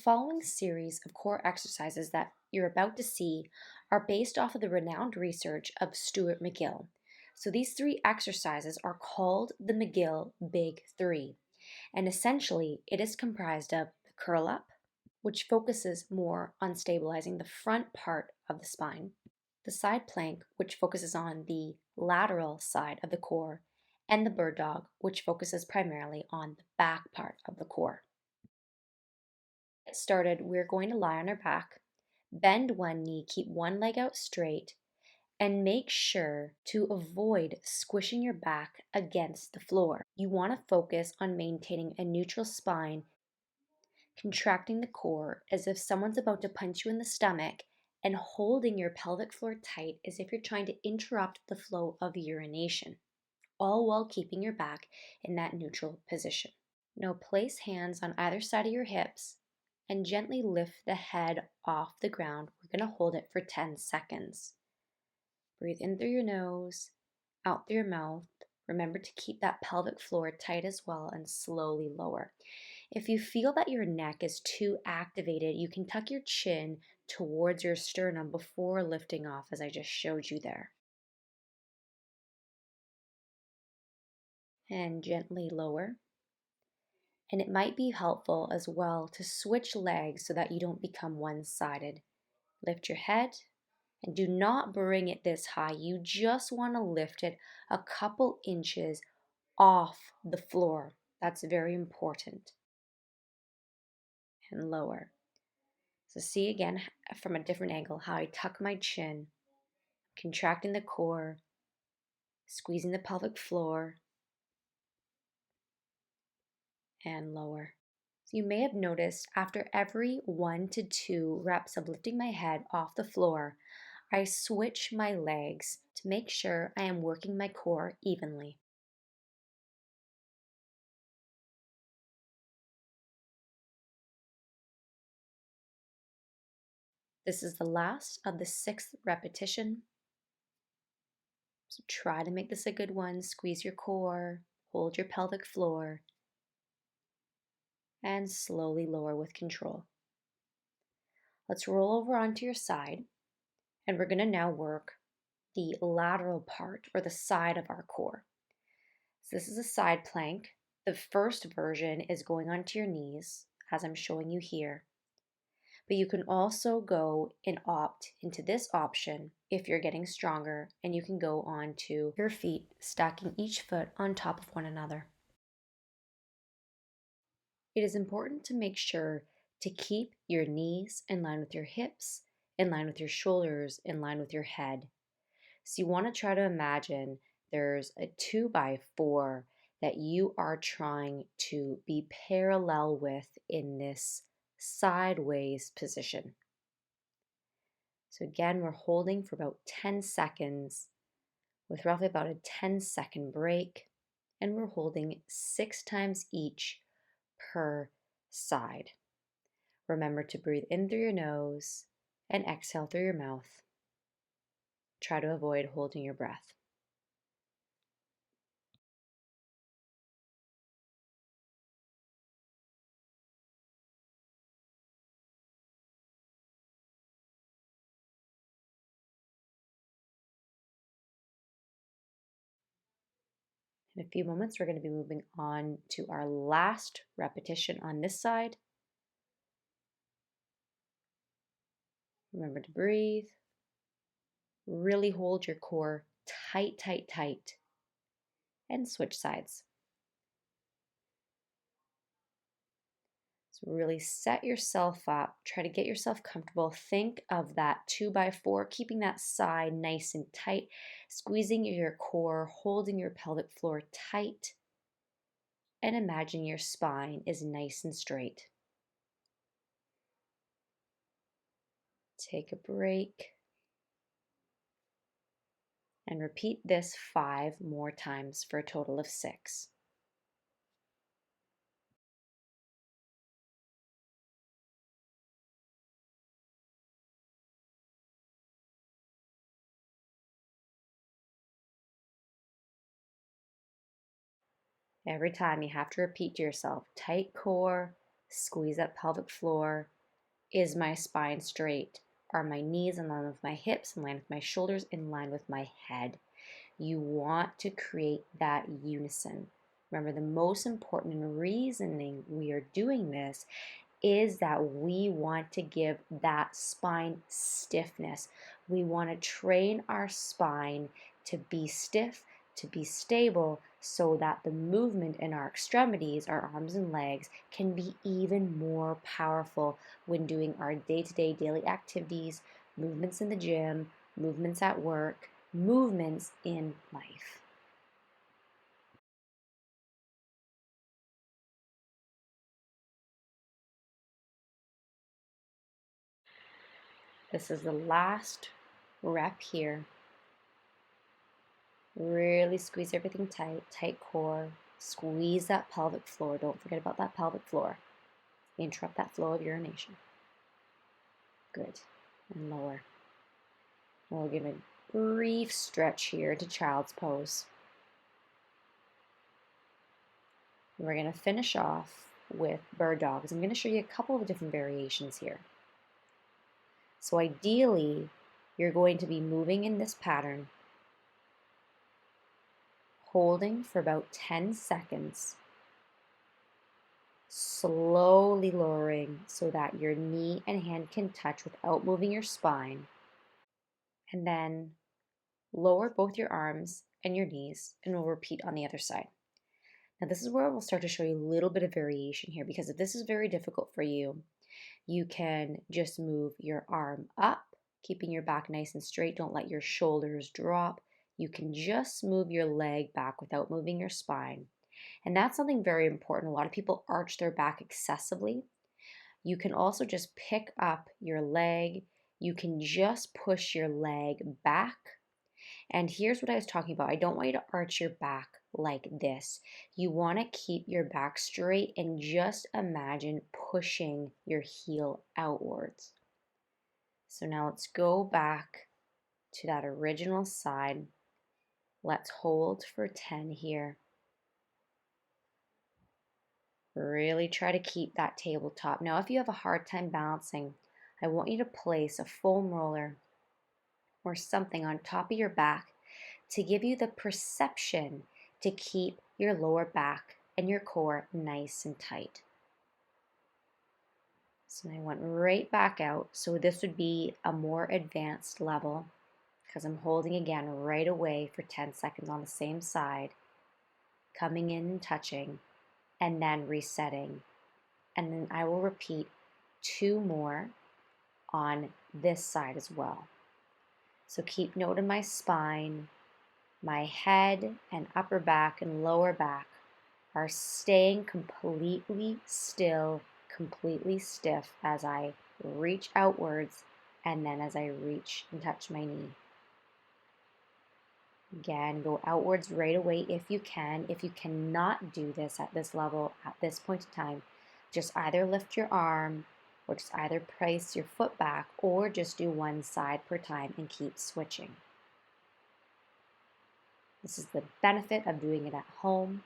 following series of core exercises that you're about to see are based off of the renowned research of Stuart McGill. So these three exercises are called the McGill Big Three, and essentially it is comprised of the curl up, which focuses more on stabilizing the front part of the spine, the side plank, which focuses on the lateral side of the core, and the bird dog, which focuses primarily on the back part of the core. Get started, we're going to lie on our back, bend one knee, keep one leg out straight, and make sure to avoid squishing your back against the floor. You want to focus on maintaining a neutral spine, contracting the core as if someone's about to punch you in the stomach, and holding your pelvic floor tight as if you're trying to interrupt the flow of urination, all while keeping your back in that neutral position. Now place hands on either side of your hips and gently lift the head off the ground. We're going to hold it for 10 seconds. Breathe in through your nose, out through your mouth. Remember to keep that pelvic floor tight as well and slowly lower. If you feel that your neck is too activated, you can tuck your chin towards your sternum before lifting off, as I just showed you there. And gently lower. And it might be helpful as well to switch legs so that you don't become one-sided. Lift your head and do not bring it this high. You just want to lift it a couple inches off the floor. That's very important. And lower. So see again from a different angle how I tuck my chin, contracting the core, squeezing the pelvic floor, and lower. So you may have noticed after every 1 to 2 reps of lifting my head off the floor, I switch my legs to make sure I am working my core evenly. This is the last of the 6th repetition. So try to make this a good one. Squeeze your core, hold your pelvic floor, and slowly lower with control. Let's roll over onto your side, and we're going to now work the lateral part or the side of our core. So this is a side plank. The first version is going onto your knees, as I'm showing you here. But you can also go and opt into this option if you're getting stronger, and you can go onto your feet, stacking each foot on top of one another. It is important to make sure to keep your knees in line with your hips, in line with your shoulders, in line with your head. So you want to try to imagine there's a 2x4 that you are trying to be parallel with in this sideways position. So again, we're holding for about 10 seconds with roughly about a 10-second break, and we're holding 6 times each per side. Remember to breathe in through your nose and exhale through your mouth. Try to avoid holding your breath. In a few moments, we're going to be moving on to our last repetition on this side. Remember to breathe. Really hold your core tight, tight, tight, and switch sides. So really set yourself up. Try to get yourself comfortable. Think of that 2x4, keeping that side nice and tight, squeezing your core, holding your pelvic floor tight, and imagine your spine is nice and straight. Take a break. And repeat this 5 more times for a total of 6. Every time you have to repeat to yourself, tight core, Squeeze that pelvic floor. Is my spine straight? Are my knees in line with my hips, in line with my shoulders, in line with my head? You want to create that unison. Remember, the most important reasoning we are doing this is that we want to give that spine stiffness. We want to train our spine to be stiff, to be stable, so that the movement in our extremities, our arms and legs, can be even more powerful when doing our day-to-day daily activities, movements in the gym, movements at work, movements in life. This is the last rep here. Really squeeze everything tight, tight core. Squeeze that pelvic floor. Don't forget about that pelvic floor. Interrupt that flow of urination. Good. And lower. We'll give a brief stretch here to child's pose. We're going to finish off with bird dogs. I'm going to show you a couple of different variations here. So ideally, you're going to be moving in this pattern, holding for about 10 seconds, slowly lowering so that your knee and hand can touch without moving your spine, and then lower both your arms and your knees, and we'll repeat on the other side. Now this is where we'll start to show you a little bit of variation here, because if this is very difficult for you, you can just move your arm up, keeping your back nice and straight. Don't let your shoulders drop. You can just move your leg back without moving your spine. And that's something very important. A lot of people arch their back excessively. You can also just pick up your leg. You can just push your leg back. And here's what I was talking about. I don't want you to arch your back like this. You want to keep your back straight and just imagine pushing your heel outwards. So now let's go back to that original side. Let's hold for 10 here. Really try to keep that tabletop. Now, if you have a hard time balancing, I want you to place a foam roller or something on top of your back to give you the perception to keep your lower back and your core nice and tight. So I went right back out. So this would be a more advanced level because I'm holding again right away for 10 seconds on the same side, coming in and touching, and then resetting. And then I will repeat 2 more on this side as well. So keep note of my spine. My head and upper back and lower back are staying completely still, completely stiff as I reach outwards and then as I reach and touch my knee. Again, go outwards right away if you can. If you cannot do this at this level, at this point in time, just either lift your arm or just either place your foot back or just do one side per time and keep switching. This is the benefit of doing it at home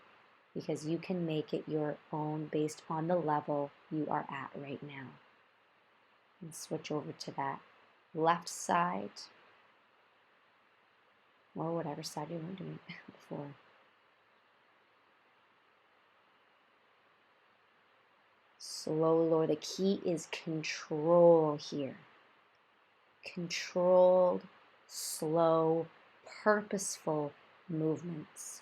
because you can make it your own based on the level you are at right now. And switch over to that left side or whatever side you were doing before. Slowly lower. The key is control here. Controlled, slow, purposeful movements.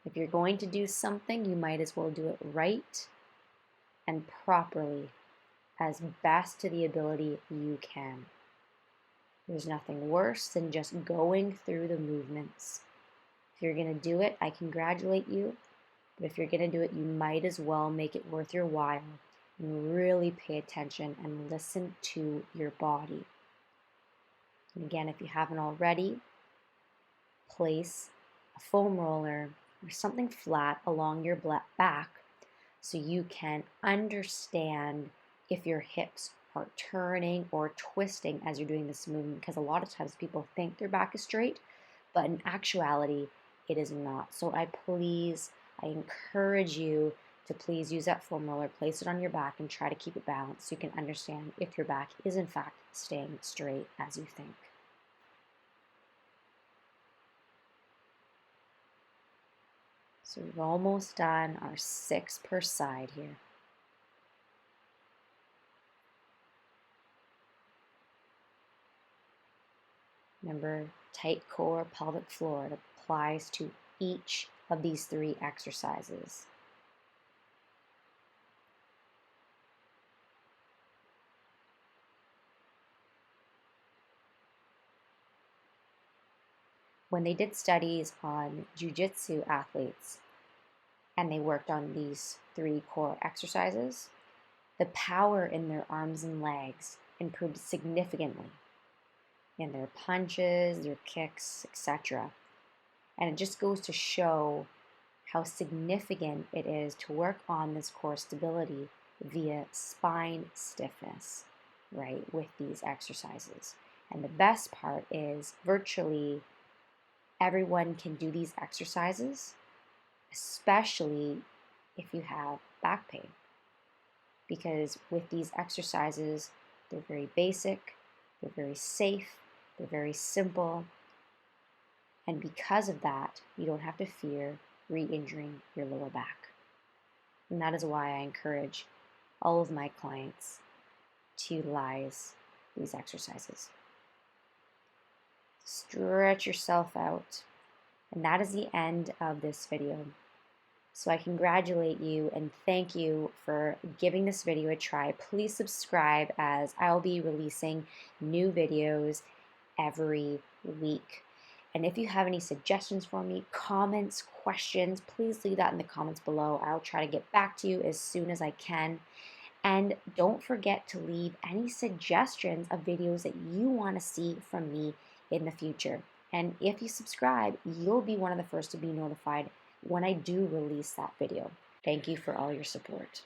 If you're going to do something, you might as well do it right and properly, as best to the ability you can. There's nothing worse than just going through the movements. If you're going to do it, I congratulate you. But if you're going to do it, you might as well make it worth your while and really pay attention and listen to your body. And again, if you haven't already, place a foam roller or something flat along your back so you can understand if your hips are turning or twisting as you're doing this movement, because a lot of times people think their back is straight, but in actuality, it is not. So I encourage you to please use that foam roller, place it on your back, and try to keep it balanced so you can understand if your back is in fact staying straight as you think. So we've almost done our 6 per side here. Remember, tight core, pelvic floor. It applies to each of these 3 exercises. When they did studies on jiu-jitsu athletes and they worked on these 3 core exercises, the power in their arms and legs improved significantly in their punches, their kicks, etc. And it just goes to show how significant it is to work on this core stability via spine stiffness, right, with these exercises. And the best part is virtually everyone can do these exercises, especially if you have back pain. Because with these exercises, they're very basic, they're very safe, they're very simple, and because of that, you don't have to fear re-injuring your lower back. And that is why I encourage all of my clients to utilize these exercises. Stretch yourself out. And that is the end of this video. So I congratulate you and thank you for giving this video a try. Please subscribe as I'll be releasing new videos every week. And if you have any suggestions for me, comments, questions, please leave that in the comments below. I'll try to get back to you as soon as I can. And don't forget to leave any suggestions of videos that you want to see from me in the future. And if you subscribe, you'll be one of the first to be notified when I do release that video. Thank you for all your support.